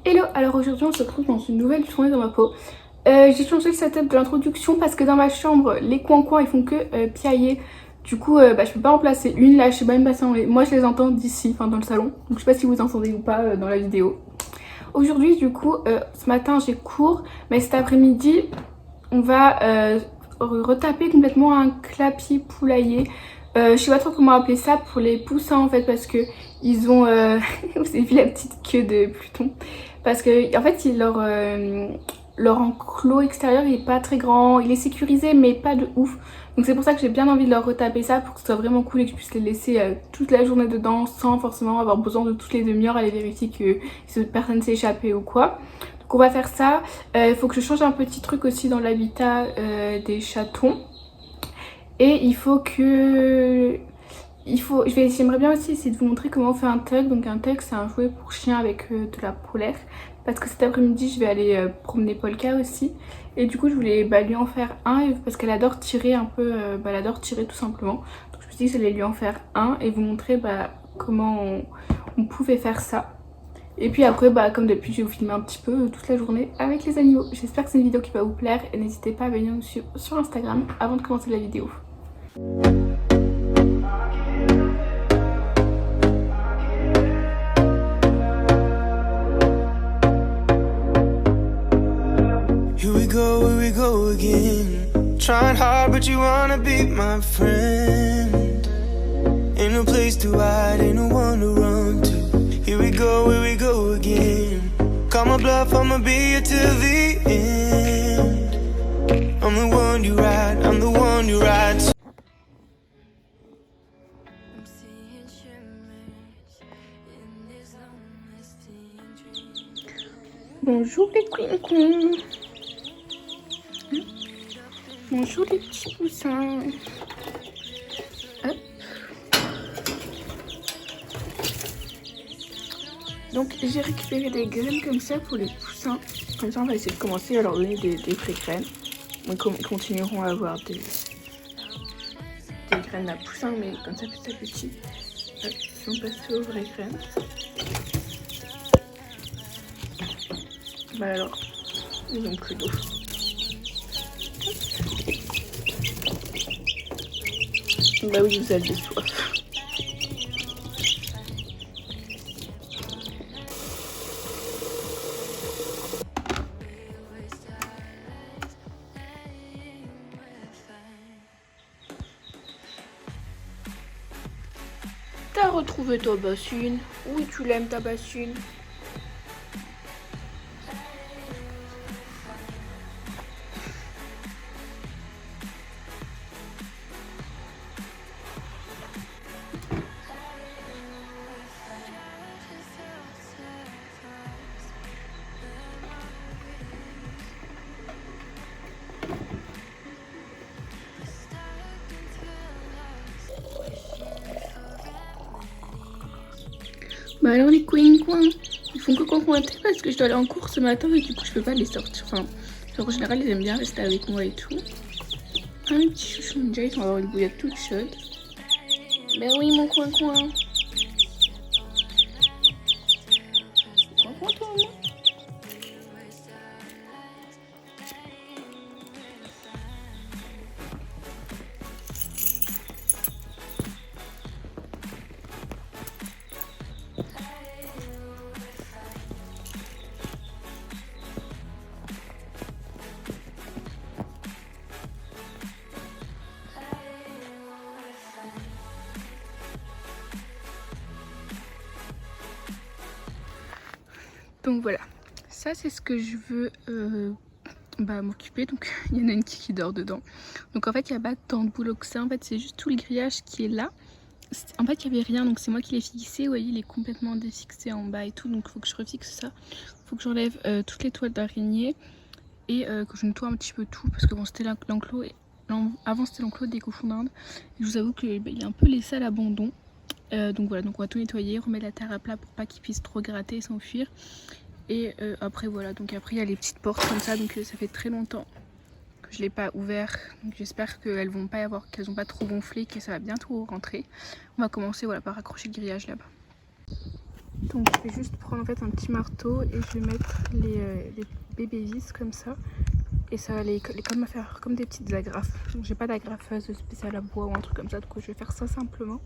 Hello, alors aujourd'hui on se retrouve dans une nouvelle journée dans ma peau. J'ai changé le setup de l'introduction parce que dans ma chambre les coins ils font que piailler. Du coup je peux pas en placer une là, je sais pas même pas si moi je les entends d'ici, enfin dans le salon. Donc je sais pas si vous entendez ou pas dans la vidéo. Aujourd'hui du coup ce matin j'ai cours, mais cet après-midi on va retaper complètement un clapier poulailler. Je sais pas trop comment appeler ça pour les poussins en fait parce que ils ont vous avez vu la petite queue de Pluton, parce que en fait leur enclos extérieur il est pas très grand, il est sécurisé mais pas de ouf, donc c'est pour ça que j'ai bien envie de leur retaper ça pour que ce soit vraiment cool et que je puisse les laisser toute la journée dedans sans forcément avoir besoin de toutes les demi-heures aller vérifier que personne s'est échappé ou quoi. Donc on va faire ça. Il faut que je change un petit truc aussi dans l'habitat des chatons. Et il faut que... J'aimerais bien aussi essayer de vous montrer comment on fait un tug. Donc un tug c'est un jouet pour chien avec de la polaire. Parce que cet après-midi je vais aller promener Polka aussi. Et du coup je voulais lui en faire un parce qu'elle adore tirer un peu, elle adore tirer tout simplement. Donc je me suis dit que j'allais lui en faire un et vous montrer comment on pouvait faire ça. Et puis après, comme d'habitude, je vais vous filmer un petit peu toute la journée avec les animaux. J'espère que c'est une vidéo qui va vous plaire et n'hésitez pas à venir nous suivre sur Instagram avant de commencer la vidéo. Here we go again. Trying hard but you wanna be my friend. Ain't no place to hide, ain't no one to run to. Here we go again. Call my bluff, I'ma be here till the end. I'm the one you ride, I'm the one you ride to. Bonjour les couins. Bonjour les petits poussins. Hop. Donc j'ai récupéré des graines comme ça pour les poussins. Comme ça on va essayer de commencer à leur donner des vraies graines. Donc ils continueront à avoir des graines à poussins, mais comme ça petit à petit. Hop, si on passe aux vraies graines. Alors, ils ont plus d'eau. Bah oui, vous avez soif. T'as retrouvé ta bassine? Oui, tu l'aimes ta bassine. Bah alors les coins, ils font que concoiter parce que je dois aller en cours ce matin et du coup je peux pas les sortir. Enfin, en général ils aiment bien rester avec moi et tout. Ah mes petits chouchous, déjà ils vont avoir une bouillotte toute chaude. Ben oui mon coin. Coin toi moi. Donc voilà, ça c'est ce que je veux m'occuper. Donc il y en a une qui dort dedans. Donc en fait il n'y a pas tant de boulot que ça, en fait c'est juste tout le grillage qui est là. En fait il n'y avait rien, donc c'est moi qui l'ai fixé. Vous voyez il est complètement défixé en bas et tout, donc il faut que je refixe ça. Il faut que j'enlève toutes les toiles d'araignée et que je nettoie un petit peu tout, parce que bon c'était l'enclos, avant c'était l'enclos des cochons d'Inde. Je vous avoue qu'il est un peu laissé à l'abandon. Donc voilà, donc on va tout nettoyer, remettre la terre à plat pour pas qu'ils puissent trop gratter et s'enfuir. Et après voilà, donc après il y a les petites portes comme ça, donc ça fait très longtemps que je l'ai pas ouvert, donc j'espère qu'elles vont pas trop gonflé, que ça va bientôt rentrer. On va commencer voilà par accrocher le grillage là-bas. Donc je vais juste prendre en fait un petit marteau et je vais mettre les bébés vis comme ça. Et ça va les comme à faire comme des petites agrafes. Donc j'ai pas d'agrafeuse spéciale à bois ou un truc comme ça, donc je vais faire ça simplement.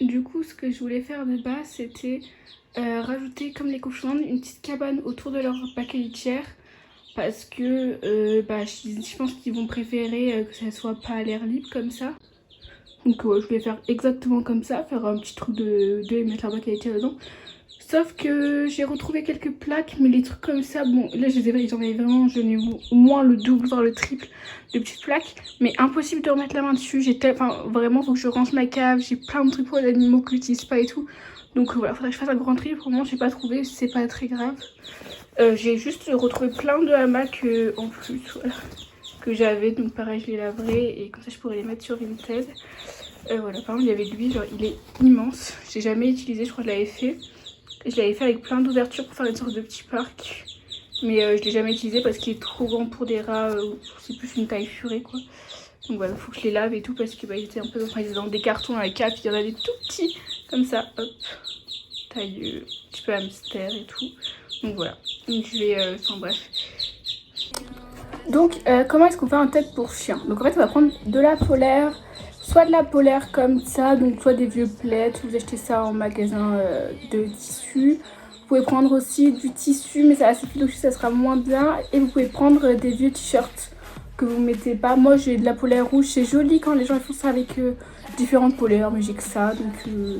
Du coup, ce que je voulais faire de base, c'était rajouter, comme les cochons d'Inde, une petite cabane autour de leur bac à litière. Parce que je pense qu'ils vont préférer que ça soit pas à l'air libre comme ça. Donc je voulais faire exactement comme ça, faire un petit truc de et mettre leur bac à litière dedans. Sauf que j'ai retrouvé quelques plaques, mais les trucs comme ça, bon là j'en avais vraiment, j'en ai au moins le double, voire le triple de petites plaques. Mais impossible de remettre la main dessus, enfin vraiment faut que je range ma cave, j'ai plein de trucs pour les animaux que j'utilise pas et tout. Donc voilà, faudrait que je fasse un grand tri, pour le moment j'ai pas trouvé, c'est pas très grave. J'ai juste retrouvé plein de hamacs en plus, voilà, que j'avais, donc pareil je les laverai et comme ça je pourrais les mettre sur Vinted. Voilà, par exemple il y avait lui, genre il est immense, j'ai jamais utilisé, je crois que je l'avais fait. Je l'avais fait avec plein d'ouvertures pour faire une sorte de petit parc. Mais je l'ai jamais utilisé parce qu'il est trop grand pour des rats, c'est plus une taille furée quoi. Donc voilà, faut que je les lave et tout parce que ils étaient un peu ils étaient dans des cartons à la cave, il y en a des tout petits comme ça, hop, taille un petit peu hamster et tout. Donc voilà, donc je vais, enfin bref. Donc comment est-ce qu'on fait un tête pour chien? Donc en fait on va prendre de la polaire, soit de la polaire comme ça, donc soit des vieux plaids, vous achetez ça en magasin de tissu. Vous pouvez prendre aussi du tissu, mais ça va suffire aussi, ça sera moins bien. Et vous pouvez prendre des vieux t-shirts que vous mettez pas. Moi j'ai de la polaire rouge, c'est joli quand les gens font ça avec différentes polaires, mais j'ai que ça, donc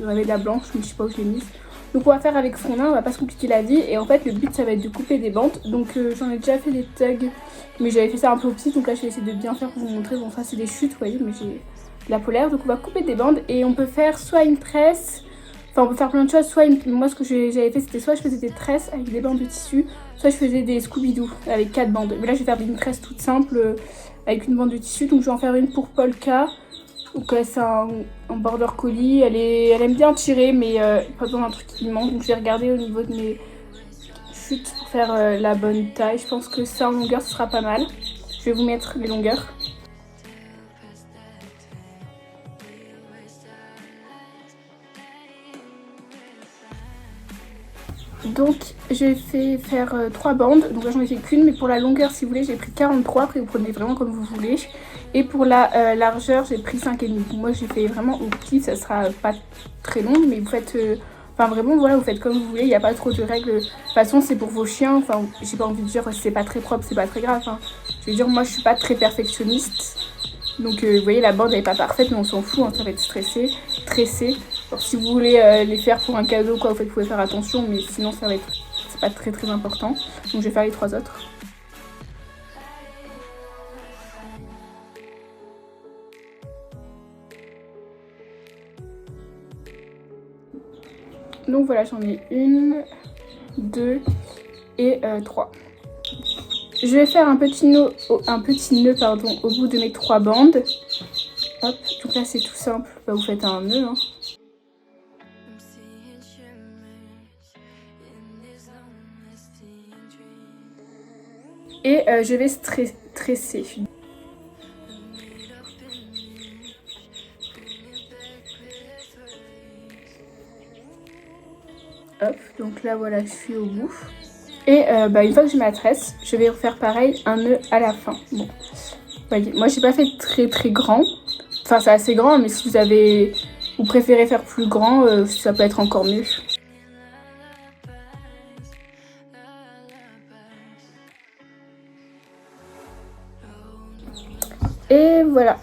j'avais de la blanche, mais je sais pas où je l'ai mise. Donc on va faire avec ce qu'on a, on va pas se compliquer la vie. Et en fait le but ça va être de couper des bandes. Donc j'en ai déjà fait des tags, mais j'avais fait ça un peu petit, donc là je vais essayer de bien faire pour vous montrer. Bon ça c'est des chutes, vous voyez, mais j'ai de la polaire. Donc on va couper des bandes et on peut faire soit une tresse, enfin on peut faire plein de choses, soit moi ce que j'avais fait c'était soit je faisais des tresses avec des bandes de tissu, soit je faisais des Scooby-Doo avec 4 bandes. Mais là je vais faire une tresse toute simple avec une bande de tissu, donc je vais en faire une pour Polka. Donc c'est un border collie, elle aime bien tirer mais pas besoin d'un truc qui manque. Donc je vais regarder au niveau de mes chutes pour faire la bonne taille. Je pense que ça en longueur ce sera pas mal. Je vais vous mettre les longueurs. Donc j'ai fait faire 3 bandes, donc là j'en ai fait qu'une, mais pour la longueur si vous voulez j'ai pris 43, après vous prenez vraiment comme vous voulez. Et pour la largeur j'ai pris 5,5. Donc moi j'ai fait vraiment au petit, ça sera pas très long, mais vous faites, enfin vraiment voilà, vous faites comme vous voulez, il n'y a pas trop de règles. De toute façon c'est pour vos chiens, enfin j'ai pas envie de dire c'est pas très propre, c'est pas très grave. Hein. Je veux dire moi je suis pas très perfectionniste. Donc vous voyez la bande elle est pas parfaite mais on s'en fout, hein, ça va être tressé. Alors, si vous voulez les faire pour un cadeau quoi, vous pouvez faire attention, mais sinon ça va être, c'est pas très très important. Donc je vais faire les 3 autres. Donc voilà, j'en ai 1, 2 et 3. je vais faire un petit nœud au bout de mes 3 bandes. Hop, donc là c'est tout simple, bah, vous faites un nœud. Hein. Et je vais tresser. Hop, donc là voilà, je suis au bout. Et une fois que j'ai ma tresse, je vais refaire pareil, un nœud à la fin. Bon, voyez, moi j'ai pas fait très grand. Enfin c'est assez grand, mais si vous préférez faire plus grand, ça peut être encore mieux. Et voilà.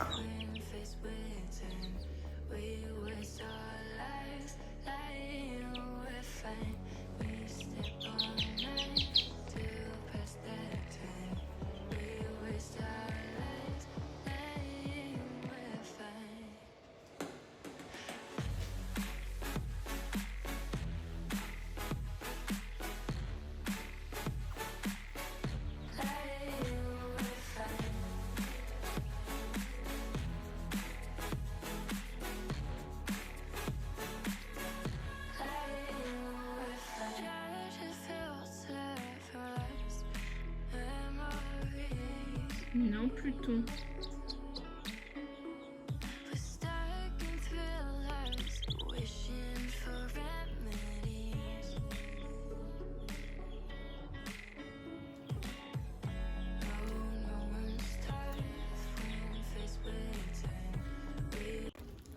Non, plutôt.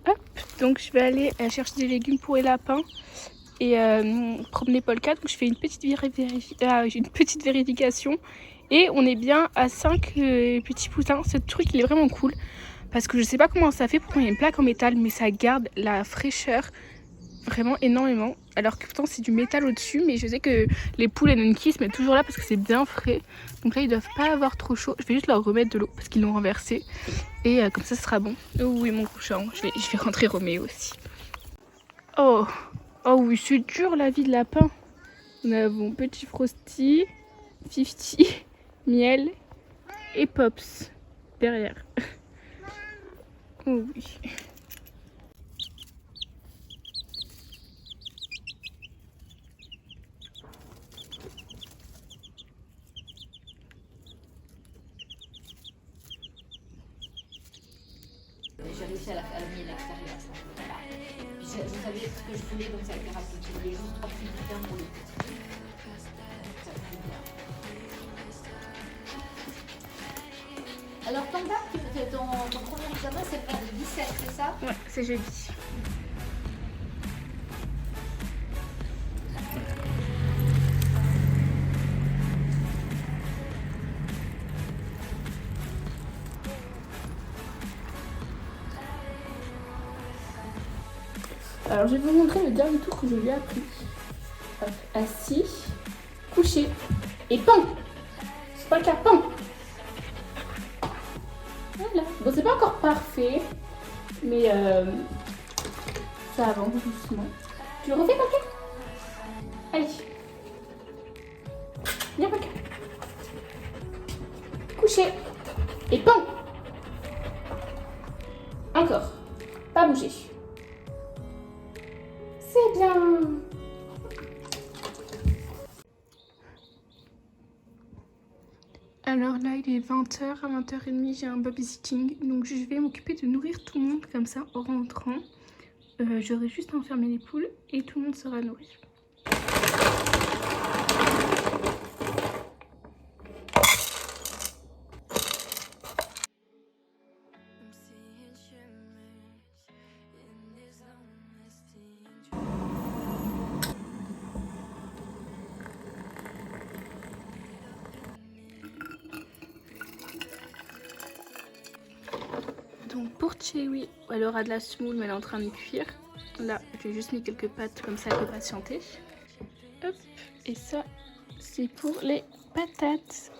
Hop, donc je vais aller chercher des légumes pour les lapins et promener Polka. Donc je fais une petite vérification. Et on est bien à 5 petits poussins. Ce truc, il est vraiment cool. Parce que je sais pas comment ça fait, pourquoi il y a une plaque en métal, mais ça garde la fraîcheur vraiment énormément. Alors que pourtant, c'est du métal au-dessus. Mais je sais que les poules et Nunki se mettent toujours là parce que c'est bien frais. Donc là, ils doivent pas avoir trop chaud. Je vais juste leur remettre de l'eau parce qu'ils l'ont renversé. Et comme ça, ce sera bon. Oh oui, mon cochon. Je vais rentrer Roméo aussi. Oh oui, c'est dur la vie de lapin. Nous avons Petit Frosty, 50, Miel et Pops derrière. Oh oui. J'ai réussi à la mettre à l'extérieur. Voilà. Puis je savais ce que je voulais, donc ça a été rapide. Je voulais juste 3 petits bulletins pour le petit. Ça fait bien. Alors ton bac, ton premier examen, c'est le 17, c'est ça? Ouais, c'est jeudi. Alors je vais vous montrer le dernier tour que je lui ai appris. Hop, assis, couché et pan. C'est pas le cas, pan. Voilà. Bon, c'est pas encore parfait, mais ça avance doucement. Tu le refais, Polka? Allez. Viens, Polka. Couché et pan. Encore. Pas bouger. C'est bien. Alors là, il est 20h, à 20h30, j'ai un babysitting. Donc je vais m'occuper de nourrir tout le monde comme ça en rentrant. J'aurai juste à enfermer les poules et tout le monde sera nourri. Donc pour Chewy, elle aura de la semoule mais elle est en train de cuire. Là, j'ai juste mis quelques pâtes comme ça elle peut patienter. Hop, et ça c'est pour les patates.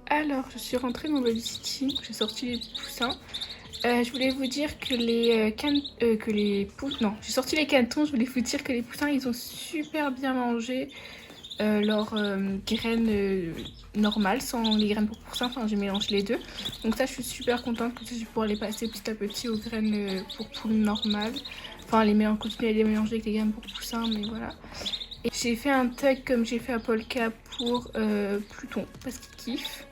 Alors, je suis rentrée dans Baby City, j'ai sorti les poussins. Je voulais vous dire que j'ai sorti les cantons, je voulais vous dire que les poussins, ils ont super bien mangé leurs graines normales, sans les graines pour poussins, enfin j'ai mélangé les deux. Donc ça, je suis super contente que je vais pouvoir les passer petit à petit aux graines pour poules normales. Enfin, continuer à les mélanger avec les graines pour poussins, mais voilà. Et j'ai fait un tug comme j'ai fait à Polka pour Pluton, parce qu'il kiffe.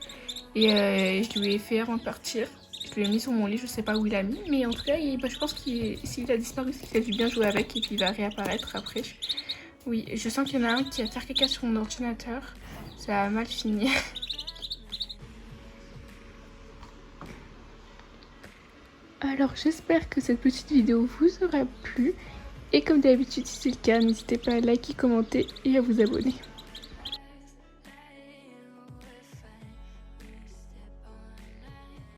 Et je lui ai fait avant de partir. Je lui ai mis sur mon lit, je sais pas où il a mis, mais en tout cas, je pense s'il a disparu, c'est qu'il a dû bien jouer avec et puis il va réapparaître après. Oui, je sens qu'il y en a un qui a fait caca sur mon ordinateur. Ça a mal fini. Alors j'espère que cette petite vidéo vous aura plu. Et comme d'habitude, si c'est le cas, n'hésitez pas à liker, commenter et à vous abonner.